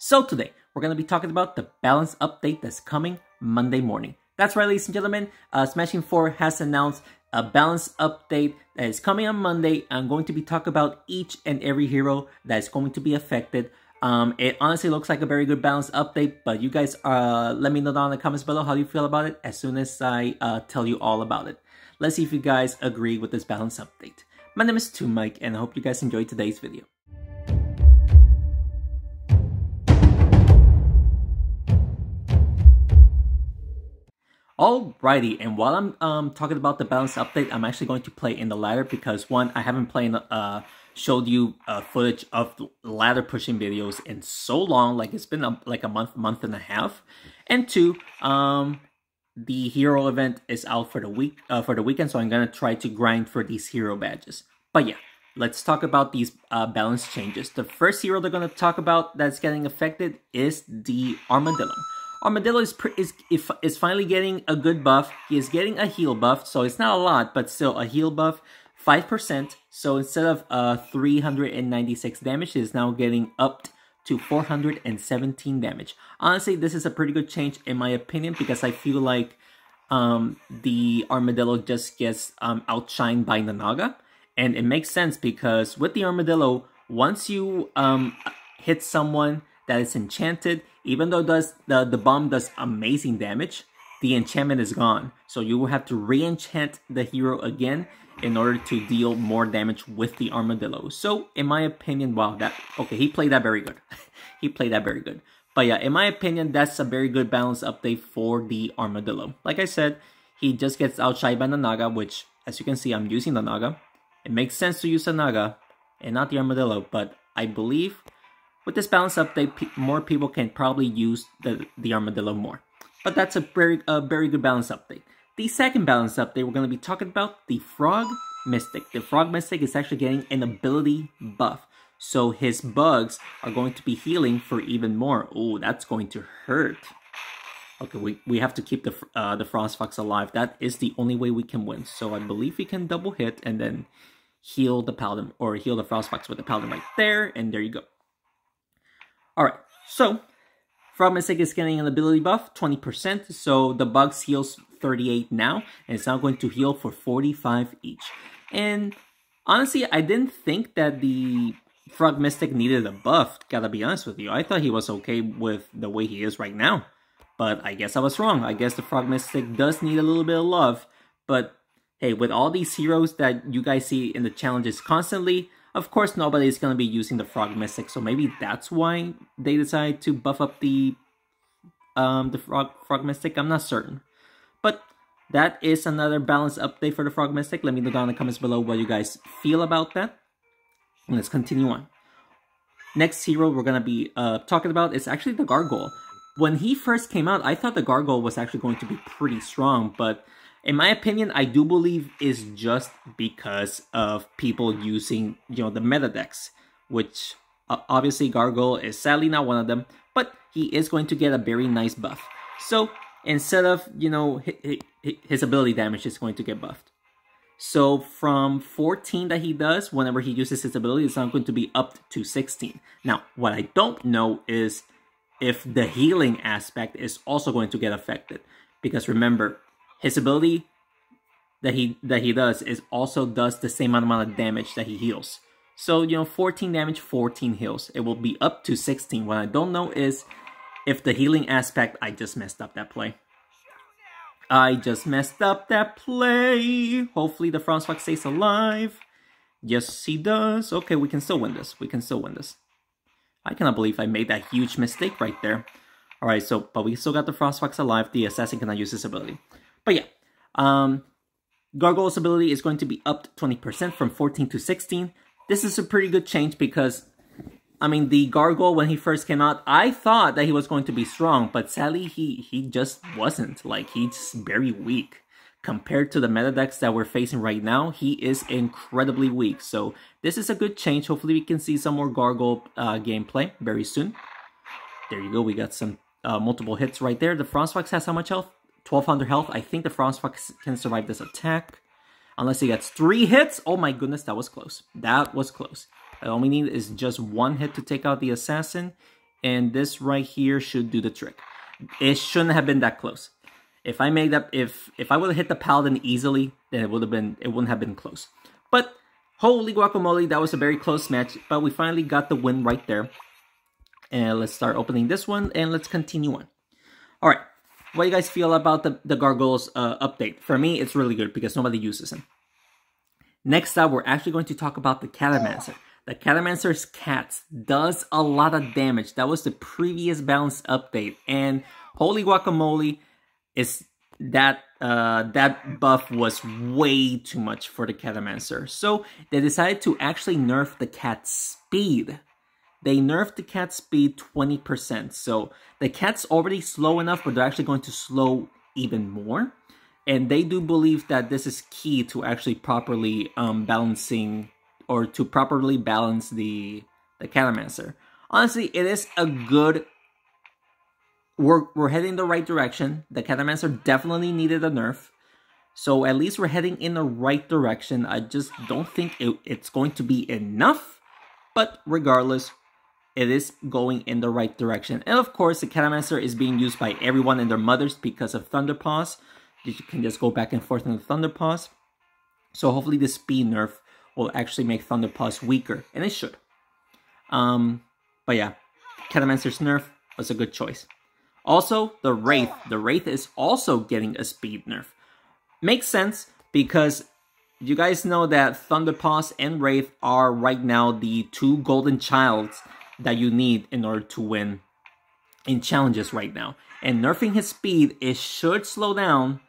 So today, we're going to be talking about the balance update that's coming Monday morning. That's right, ladies and gentlemen, Smashing 4 has announced a balance update that is coming on Monday. I'm going to be talking about each and every hero that is going to be affected. It honestly looks like a very good balance update, but you guys let me know down in the comments below how you feel about it as soon as I tell you all about it. Let's see if you guys agree with this balance update. My name is Mike, and I hope you guys enjoyed today's video. Alrighty, and while I'm talking about the balance update, I'm actually going to play in the ladder because one, I haven't showed you footage of ladder pushing videos in so long, like it's been like a month and a half, and two, the hero event is out for the weekend, so I'm gonna try to grind for these hero badges. But yeah, let's talk about these balance changes. The first hero they're gonna talk about that's getting affected is the Armadillo. Armadillo is finally getting a good buff. He is getting a heal buff, so it's not a lot, but still a heal buff, 5%. So instead of 396 damage, it is now getting upped to 417 damage. Honestly, this is a pretty good change in my opinion because I feel like the Armadillo just gets outshined by Nanaga. And it makes sense because with the Armadillo, once you hit someone that is enchanted, even though the bomb does amazing damage, the enchantment is gone. So you will have to re-enchant the hero again in order to deal more damage with the Armadillo. So in my opinion, wow, he played that very good. He played that very good. But yeah, in my opinion, that's a very good balance update for the Armadillo. Like I said, he just gets outshined by the Naga, which, as you can see, I'm using the Naga. It makes sense to use the Naga and not the Armadillo, but I believe with this balance update, more people can probably use the Armadillo more. But that's a very good balance update. The second balance update, we're going to be talking about the Frog Mystic. The Frog Mystic is actually getting an ability buff. So his bugs are going to be healing for even more. Oh, that's going to hurt. Okay, we have to keep the Frost Fox alive. That is the only way we can win. So I believe we can double hit and then heal the Paladin, or heal the Frost Fox with the Paladin right there. And there you go. Alright, so Frog Mystic is getting an ability buff, 20%, so the bugs heals 38 now, and it's now going to heal for 45 each. And honestly, I didn't think that the Frog Mystic needed a buff, gotta be honest with you. I thought he was okay with the way he is right now, but I guess I was wrong. I guess the Frog Mystic does need a little bit of love, but hey, with all these heroes that you guys see in the challenges constantly, of course, nobody's going to be using the Frog Mystic, so maybe that's why they decided to buff up the Frog Mystic. I'm not certain. But that is another balance update for the Frog Mystic. Let me know down in the comments below what you guys feel about that. And let's continue on. Next hero we're going to be talking about is actually the Gargoyle. When he first came out, I thought the Gargoyle was actually going to be pretty strong, but in my opinion, I do believe is just because of people using, the meta decks, which obviously Gargoyle is sadly not one of them, but he is going to get a very nice buff. So instead of, his ability damage is going to get buffed. So from 14 that he does, whenever he uses his ability, it's now going to be up to 16. Now, what I don't know is if the healing aspect is also going to get affected. Because remember, his ability that he does also does the same amount of damage that he heals. So, 14 damage, 14 heals. It will be up to 16. What I don't know is if the healing aspect, I just messed up that play. Hopefully the Frost Fox stays alive. Yes, he does. Okay, we can still win this. I cannot believe I made that huge mistake right there. Alright, but we still got the Frost Fox alive. The Assassin cannot use his ability. But yeah, Gargoyle's ability is going to be upped 20% from 14 to 16. This is a pretty good change because, I mean, the Gargoyle, when he first came out, I thought that he was going to be strong, but sadly, he just wasn't. Like, he's very weak. Compared to the meta decks that we're facing right now, he is incredibly weak. So, this is a good change. Hopefully, we can see some more Gargoyle gameplay very soon. There you go. We got some multiple hits right there. The Frost Fox has how much health? 1200 health. I think the Frost Fox can survive this attack. Unless he gets 3 hits. Oh my goodness, that was close. All we need is just 1 hit to take out the Assassin. and this right here should do the trick. It shouldn't have been that close. If I made that, if I would have hit the paladin easily, then it wouldn't have been close. But holy guacamole, that was a very close match. But we finally got the win right there. And let's start opening this one, and let's continue on. All right, what do you guys feel about the Gargoyles update? For me, it's really good because nobody uses him. Next up, we're actually going to talk about the Catamancer. The Catamancer's cats does a lot of damage. That was the previous balance update, and holy guacamole, is that buff was way too much for the Catamancer. So they decided to actually nerf the cat's speed. They nerfed the cat's speed 20%. So the cat's already slow enough, but they're actually going to slow even more. And they do believe that this is key to actually properly balancing, or to properly balance the Catamancer. Honestly, it is a good... We're heading the right direction. The Catamancer definitely needed a nerf. So at least we're heading in the right direction. I just don't think it's going to be enough. But regardless, it is going in the right direction. And of course, the Catamancer is being used by everyone and their mothers because of Thunderpaws. You can just go back and forth in the Thunderpaws. So hopefully the speed nerf will actually make Thunderpaws weaker. And it should. But yeah, Catamancer's nerf was a good choice. Also, the Wraith. The Wraith is also getting a speed nerf. Makes sense because you guys know that Thunderpaws and Wraith are right now the two golden childs that you need in order to win in challenges right now. And nerfing his speed, it should slow down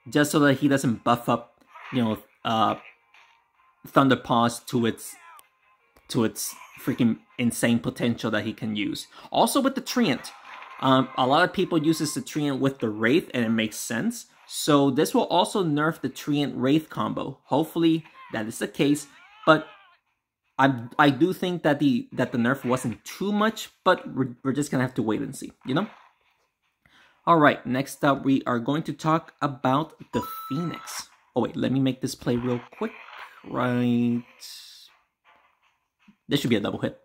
just so that he doesn't buff up, you know, Thunderpaws to its freaking insane potential that he can use. Also with the Treant. A lot of people uses the Treant with the Wraith, and it makes sense. So this will also nerf the Treant Wraith combo. Hopefully that is the case, but I do think that the nerf wasn't too much, but we're just gonna have to wait and see, you know? Alright, next up we are going to talk about the Phoenix. Oh wait, let me make this play real quick. Right. This should be a double hit.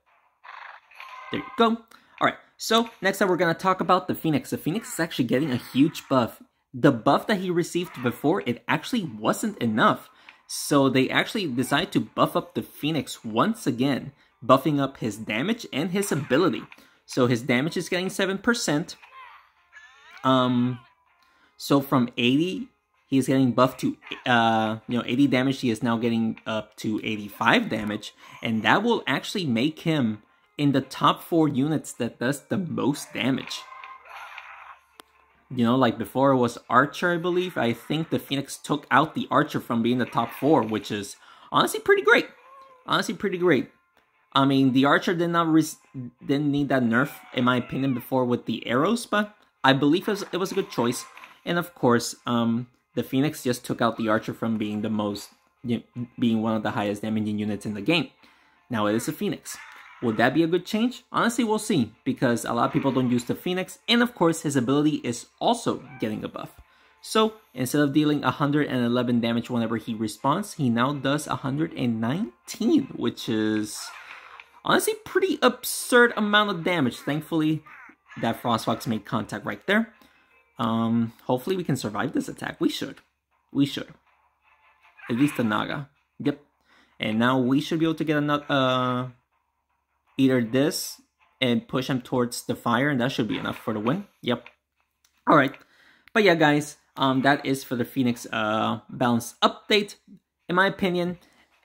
There you go. Alright, so next up we're gonna talk about the Phoenix. The Phoenix is actually getting a huge buff. The buff that he received before, it actually wasn't enough. So they actually decided to buff up the Phoenix once again, buffing up his damage and his ability. So his damage is getting 7%. So from 80, he's getting buffed to 80 damage. He is now getting up to 85 damage, and that will actually make him in the top 4 units that does the most damage. You know, like before it was Archer, I believe. I think the Phoenix took out the Archer from being the top 4, which is honestly pretty great. Honestly pretty great. I mean, the Archer didn't need that nerf, in my opinion, before with the arrows, but I believe it was a good choice. And of course, the Phoenix just took out the Archer from being being one of the highest damaging units in the game. Now it is a Phoenix. Would that be a good change? Honestly, we'll see, because a lot of people don't use the Phoenix, and of course, his ability is also getting a buff. So, instead of dealing 111 damage whenever he respawns, he now does 119, which is honestly pretty absurd amount of damage. Thankfully, that Frostfox made contact right there. Hopefully we can survive this attack. We should. We should. At least the Naga. Yep. And now we should be able to get another... either this and push him towards the fire, and that should be enough for the win. Yep. Alright. But yeah, guys, that is for the Phoenix balance update. In my opinion,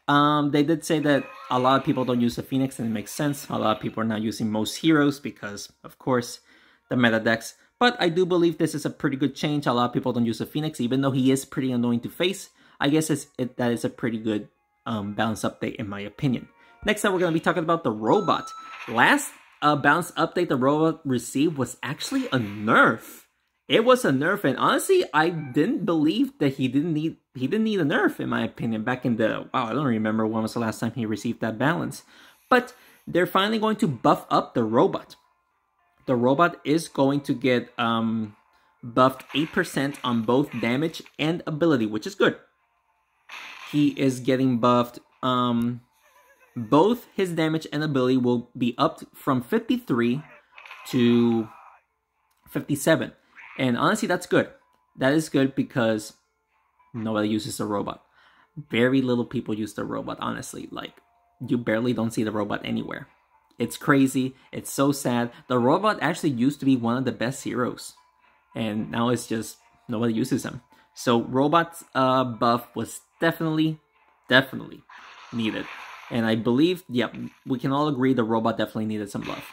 they did say that a lot of people don't use the Phoenix, and it makes sense. A lot of people are not using most heroes because, of course, the meta decks. But I do believe this is a pretty good change. A lot of people don't use the Phoenix, even though he is pretty annoying to face. I guess that is a pretty good balance update, in my opinion. Next up, we're going to be talking about the robot. Last balance update the robot received was actually a nerf. It was a nerf, and honestly, I didn't believe that he didn't need a nerf, in my opinion, back in the... Wow, I don't remember when was the last time he received that balance. But they're finally going to buff up the robot. The robot is going to get buffed 8% on both damage and ability, which is good. He is getting buffed... both his damage and ability will be upped from 53 to 57. And honestly, that's good. That is good because nobody uses the robot. Very little people use the robot, honestly. Like, you barely don't see the robot anywhere. It's crazy. It's so sad. The robot actually used to be one of the best heroes. And now it's just nobody uses him. So robot buff was definitely needed. And I believe, yeah, we can all agree the robot definitely needed some love.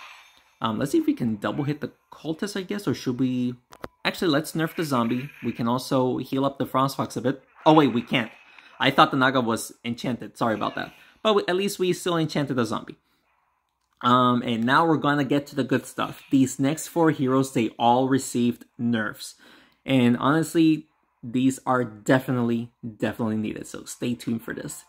Let's see if we can double hit the cultist, I guess, or should we... Actually, let's nerf the zombie. We can also heal up the Frost Fox a bit. Oh wait, we can't. I thought the Naga was enchanted. Sorry about that. But at least we still enchanted the zombie. And now we're gonna get to the good stuff. These next 4 heroes, they all received nerfs. And honestly, these are definitely needed. So stay tuned for this.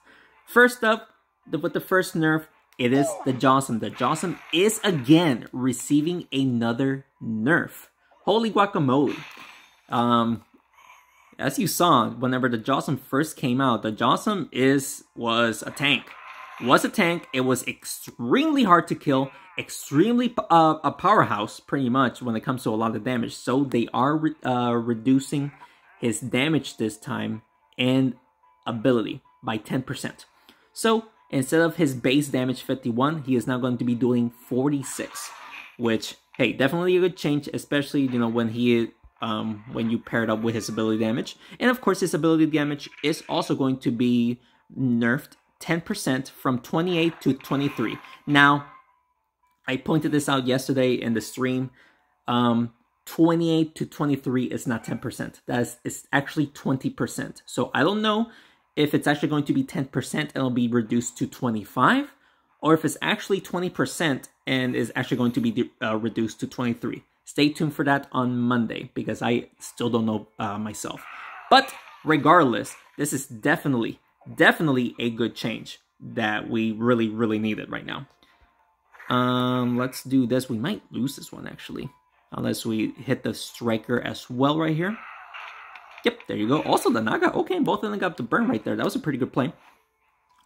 First up, with the first nerf, it is the Jawsome. The Jawsome is again receiving another nerf. Holy guacamole. As you saw, whenever the Jawsome first came out, the Jawsome was a tank. It was extremely hard to kill, extremely a powerhouse, pretty much, when it comes to a lot of damage. So they are reducing his damage this time and ability by 10%. So instead of his base damage 51, he is now going to be doing 46, which, hey, definitely a good change, especially, you know, when you pair it up with his ability damage. And of course, his ability damage is also going to be nerfed 10% from 28 to 23. Now, I pointed this out yesterday in the stream. 28 to 23 is not 10%. It's actually 20%. So I don't know if it's actually going to be 10% and it'll be reduced to 25, or if it's actually 20% and is actually going to be reduced to 23. Stay tuned for that on Monday, because I still don't know myself. But regardless, this is definitely a good change that we really needed right now. Let's do this. We might lose this one, actually, unless we hit the striker as well right here. Yep, there you go. Also the Naga. Okay, both of them got the burn right there. That was a pretty good play.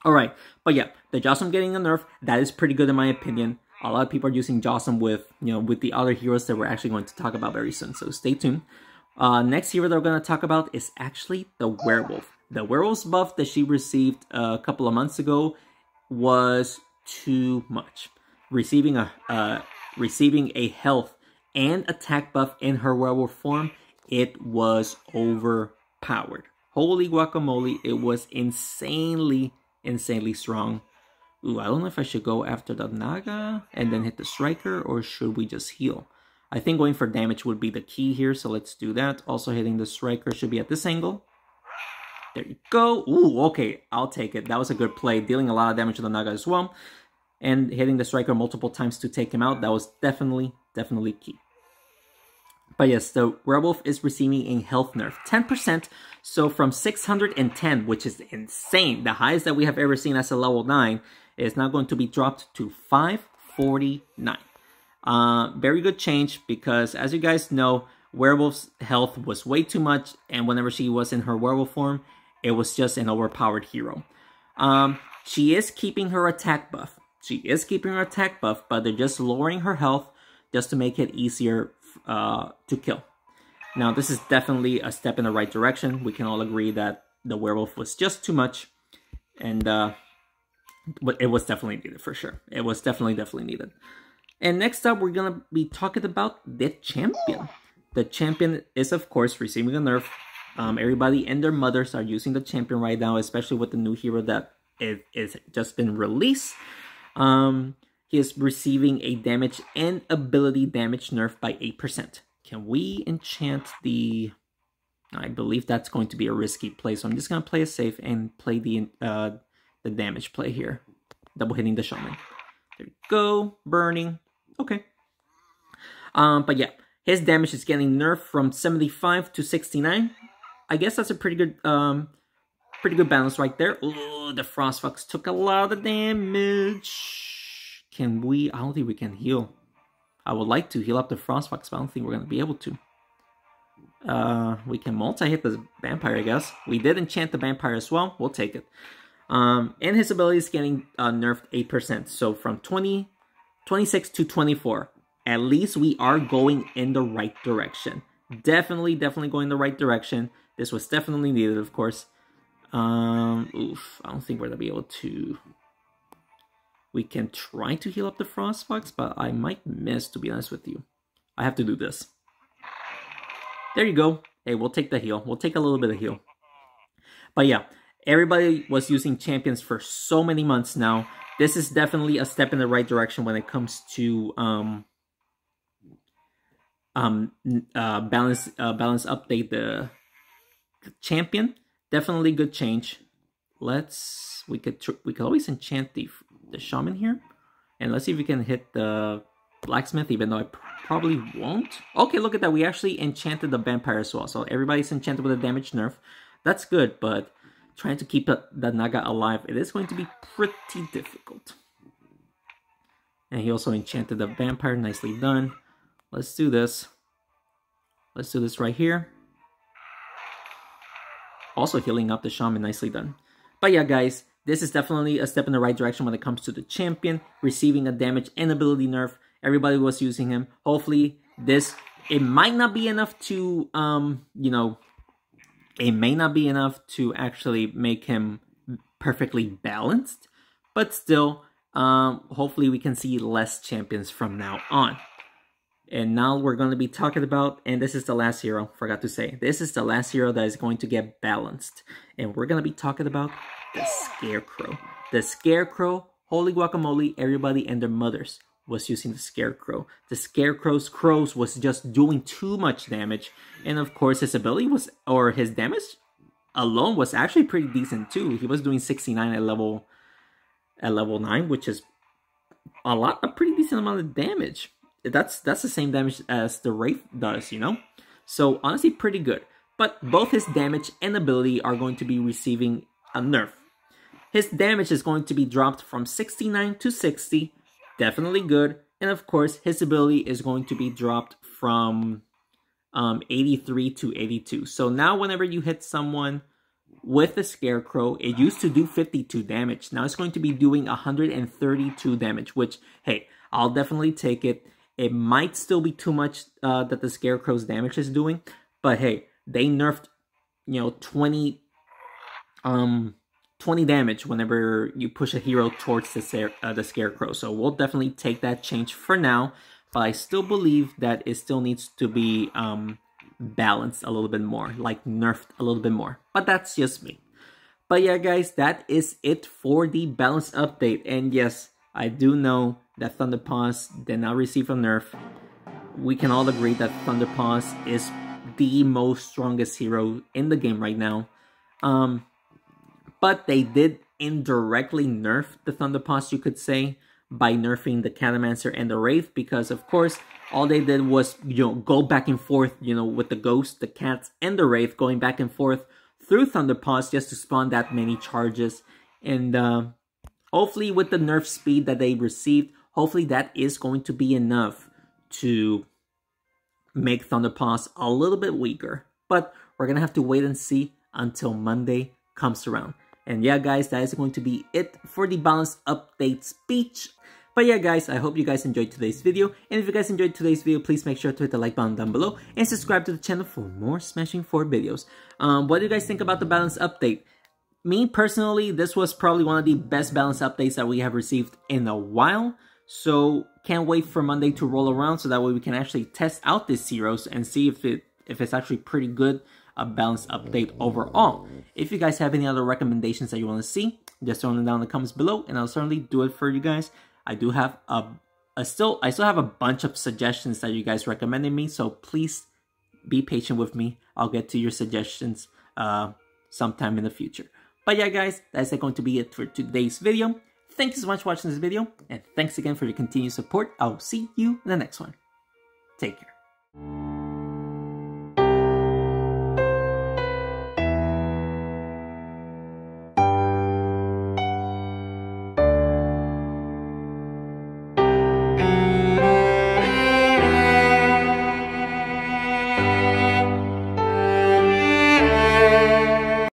All right, but yeah, the Jawsome getting a nerf, that is pretty good in my opinion. A lot of people are using Jawsome with the other heroes that we're actually going to talk about very soon, so stay tuned. Next hero that we're going to talk about is actually the Werewolf. The Werewolf's buff that she received a couple of months ago was too much. Receiving a health and attack buff in her werewolf form, it was overpowered. Holy guacamole, it was insanely strong. Ooh, I don't know if I should go after the Naga and then hit the striker, or should we just heal? I think going for damage would be the key here, so let's do that. Also hitting the striker should be at this angle. There you go. Ooh, okay, I'll take it. That was a good play, dealing a lot of damage to the Naga as well. And hitting the striker multiple times to take him out, that was definitely key. But yes, the Werewolf is receiving a health nerf, 10%. So from 610, which is insane, the highest that we have ever seen as a level 9, is now going to be dropped to 549. Very good change, because as you guys know, Werewolf's health was way too much, and whenever she was in her werewolf form, it was just an overpowered hero. She is keeping her attack buff. But they're just lowering her health just to make it easier to kill. Now, this is definitely a step in the right direction. We can all agree that the Werewolf was just too much, and but it was definitely needed for sure. It was definitely needed. And next up, we're gonna be talking about the Champion. The Champion is, of course, receiving a nerf. Everybody and their mothers are using the Champion right now, especially with the new hero that is just been released. He is receiving a damage and ability damage nerf by 8%. Can we enchant the... I believe that's going to be a risky play, so I'm just going to play it safe and play the damage play here. Double hitting the Shaman. There you go. Burning. Okay. But yeah, his damage is getting nerfed from 75 to 69. I guess that's a pretty good balance right there. Ooh, the Frost Fox took a lot of damage. Can we... I don't think we can heal. I would like to heal up the Frost Fox, but I don't think we're going to be able to. We can multi-hit the Vampire, I guess. We did enchant the Vampire as well. We'll take it. And his ability is getting nerfed 8%. So from 26 to 24. at least we are going in the right direction. Definitely going in the right direction. This was definitely needed, of course. Oof, I don't think we're gonna be able to. We can try to heal up the Frostbox, but I might miss, to be honest with you. I have to do this. There you go. Hey, we'll take the heal. We'll take a little bit of heal. But yeah, everybody was using champions for so many months now. This is definitely a step in the right direction when it comes to balance update the champion. Definitely good change. We could always enchant the shaman here, and let's see if we can hit the blacksmith, even though I probably won't. Okay, look at that. We actually enchanted the vampire as well. So everybody's enchanted with a damage nerf. That's good, but trying to keep the Naga alive, it is going to be pretty difficult. And he also enchanted the vampire. Nicely done. Let's do this. Let's do this right here. Also healing up the shaman. Nicely done. But yeah, guys, this is definitely a step in the right direction when it comes to the champion receiving a damage and ability nerf. Everybody was using him. Hopefully, it might not be enough to, you know, it may not be enough to actually make him perfectly balanced, but still, hopefully we can see less champions from now on. And now we're going to be talking about, and this is the last hero, forgot to say, this is the last hero that is going to get balanced. And we're going to be talking about the Scarecrow. The Scarecrow, holy guacamole, everybody and their mothers was using the Scarecrow. The Scarecrow's crows was just doing too much damage. And of course his ability was, or his damage alone was actually pretty decent too. He was doing 69 at level 9, which is a pretty decent amount of damage. That's the same damage as the Wraith does, you know? So honestly pretty good. But both his damage and ability are going to be receiving a nerf. His damage is going to be dropped from 69 to 60. Definitely good. And of course, his ability is going to be dropped from 83 to 82. So now whenever you hit someone with the Scarecrow, it used to do 52 damage. Now it's going to be doing 132 damage, which, hey, I'll definitely take it. It might still be too much that the Scarecrow's damage is doing. But hey, they nerfed, you know, 20 damage whenever you push a hero towards the Scarecrow. So we'll definitely take that change for now. But I still believe that it still needs to be balanced a little bit more. Like nerfed a little bit more. But that's just me. But yeah, guys, that is it for the balance update. And yes, I do know that Thunderpaws did not receive a nerf. We can all agree that Thunderpaws is the most strongest hero in the game right now. But they did indirectly nerf the Thunderpaws, you could say, by nerfing the Catamancer and the Wraith, because of course all they did was, you know, go back and forth, you know, with the Ghosts, the Cats, and the Wraith going back and forth through Thunderpaws just to spawn that many charges. And hopefully with the nerf speed that they received, hopefully that is going to be enough to make Thunderpaws a little bit weaker. But we're gonna have to wait and see until Monday comes around. And yeah, guys, that is going to be it for the balance update speech. But yeah, guys, I hope you guys enjoyed today's video. And if you guys enjoyed today's video, please make sure to hit the like button down below and subscribe to the channel for more Smashing 4 videos. What do you guys think about the balance update? Me, personally, this was probably one of the best balance updates that we have received in a while. So, can't wait for Monday to roll around so that way we can actually test out these heroes and see if it's actually pretty good. A balanced update overall. If you guys have any other recommendations that you want to see, just throw them down in the comments below, and I'll certainly do it for you guys. I do have I still have a bunch of suggestions that you guys recommended me, so please be patient with me. I'll get to your suggestions sometime in the future. But yeah, guys, that's going to be it for today's video. Thank you so much for watching this video, and thanks again for your continued support. I'll see you in the next one. Take care.